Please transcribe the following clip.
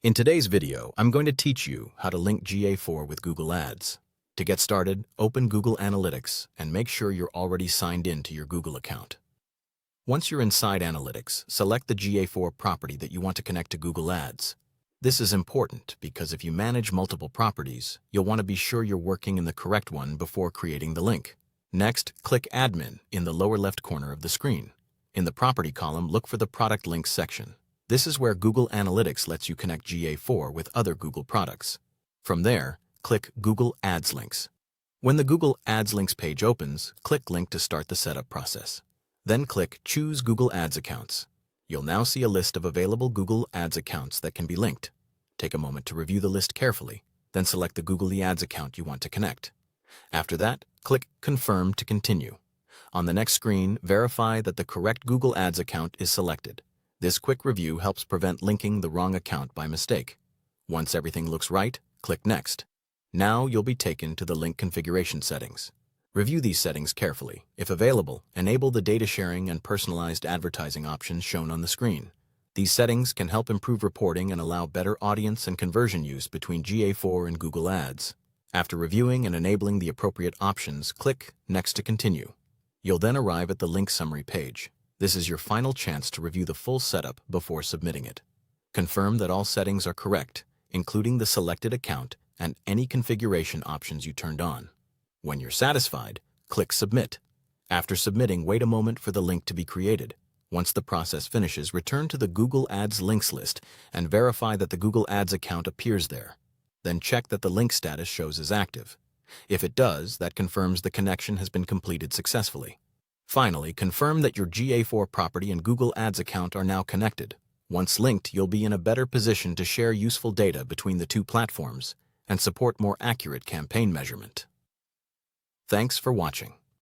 In today's video, I'm going to teach you how to link GA4 with Google Ads. To get started, open Google Analytics and make sure you're already signed in to your Google account. Once you're inside Analytics, select the GA4 property that you want to connect to Google Ads. This is important because if you manage multiple properties, you'll want to be sure you're working in the correct one before creating the link. Next, click Admin in the lower left corner of the screen. In the Property column, look for the Product Links section. This is where Google Analytics lets you connect GA4 with other Google products. From there, click Google Ads Links. When the Google Ads Links page opens, click Link to start the setup process. Then click Choose Google Ads Accounts. You'll now see a list of available Google Ads accounts that can be linked. Take a moment to review the list carefully, then select the Google Ads account you want to connect. After that, click Confirm to continue. On the next screen, verify that the correct Google Ads account is selected. This quick review helps prevent linking the wrong account by mistake. Once everything looks right, click Next. Now you'll be taken to the link configuration settings. Review these settings carefully. If available, enable the data sharing and personalized advertising options shown on the screen. These settings can help improve reporting and allow better audience and conversion use between GA4 and Google Ads. After reviewing and enabling the appropriate options, click Next to continue. You'll then arrive at the link summary page. This is your final chance to review the full setup before submitting it. Confirm that all settings are correct, including the selected account and any configuration options you turned on. When you're satisfied, click Submit. After submitting, wait a moment for the link to be created. Once the process finishes, return to the Google Ads links list and verify that the Google Ads account appears there. Then check that the link status shows as active. If it does, that confirms the connection has been completed successfully. Finally, confirm that your GA4 property and Google Ads account are now connected. Once linked, you'll be in a better position to share useful data between the two platforms and support more accurate campaign measurement. Thanks for watching.